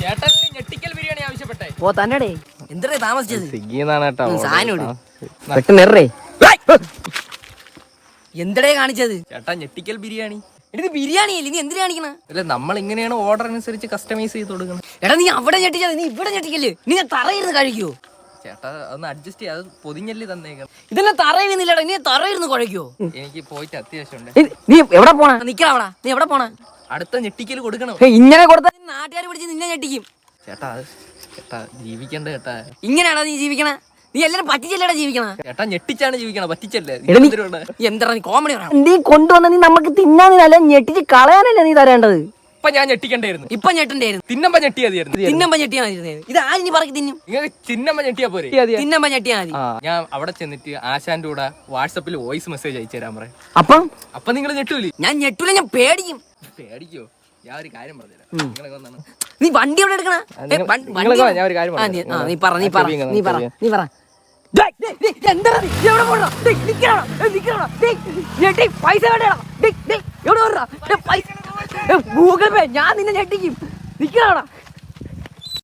ചേട്ടനിൽ ഞെട്ടിക്കൽ ബിരിയാണി ആവശ്യപ്പെട്ടെ. ഓ തന്നെടേ എന്തേ താമസിച്ചത്? എന്തടേ കാണിച്ചത്? ചേട്ടാ ഞെട്ടിക്കൽ ബിരിയാണി. ഇത് ബിരിയാണി അല്ലേ, നീ എന്തിനാ കാണിക്കണ? അല്ല, നമ്മൾ ഇങ്ങനെയാണ് ഓർഡർ അനുസരിച്ച് കസ്റ്റമൈസ് ചെയ്ത് കൊടുക്കണം. എടാ നീ അവിടെ ഞെട്ടിച്ചത്, നീ ഇവിടെ ഞെട്ടിക്കല്ലേ? നീ തറയിരുന്ന് കഴിക്കുവോ? ചേട്ടാ ഒന്ന് അഡ്ജസ്റ്റ് ചെയ്യാം, അത് പൊതിഞ്ഞല്ലേ തന്നേക്കണം. ഇതെല്ലാം തറയിരുന്നില്ലടാ, നീ തറയിരുന്ന് കുഴക്കോ? എനിക്ക് പോയിട്ട് അത്യാവശ്യമുണ്ട്. നീ എവിടെ പോണ? നിക്കടാ, നീ എവിടെ പോണ? അടുത്ത ഞെട്ടിക്കൽ കൊടുക്കണം. ഇങ്ങനെ കൊടുത്താൽ നാട്ടുകാർ പിടിച്ച് നിന്നെ ഞെട്ടിക്കും. ചേട്ടാ ചേട്ടാ ജീവിക്കണ്ട ചേട്ടാ. ഇങ്ങനെയാണോ നീ ജീവിക്കണ? നീ എല്ലാരും പറ്റിച്ചല്ലേടാ ജീവിക്കണ? ചേട്ടാ ഞെട്ടിച്ചാണ് ജീവിക്കണം, പറ്റിച്ചല്ലേ. എന്താ നീ കോമഡി നീ കൊണ്ടുവന്ന നീ നമുക്ക് തിന്നാനല്ല ഞെട്ടിച്ച് കളയാനല്ലേ നീ തരേണ്ടത്? ഇപ്പൊ ഞാൻ ഞെട്ടിക്കണ്ടായിരുന്നു. ഇപ്പൊ ഞെട്ടണ്ടായിരുന്നു. തിന്നമ്പ ഞെട്ടിയാതിയായിരുന്നു. തിന്നമ്പ ഞെട്ടിയാ മതി. ഇത് ആര് നീ പറക്കി തിന്നും? നിങ്ങൾക്ക് ചിന്നമ്പ ഞെട്ടിയാ പോരെ? തിന്നമ്പ ഞെട്ടിയാ മതി. ഞാൻ അവിടെ ചെന്നിട്ട് ആശാന്റെ കൂടെ വാട്സപ്പിൽ വോയിസ് മെസ്സേജ് അയച്ചു തരാൻ പറയാം. അപ്പൊ നിങ്ങൾ ഞെട്ടൂലേ? ഞാൻ ഞെട്ടൂല, ഞാൻ പേടിക്കും. പേടിക്കോ? ഞാൻ ഒരു കാര്യം പറഞ്ഞുതരാം. നീ വണ്ടി എവിടെ എടുക്കണ? നീ പറ നീ പറ നീ പറ നീ പറ. ഗൂഗിൾ പേ ഞാൻ നിന്നെ ഞെട്ടിക്കും. നിക്കണ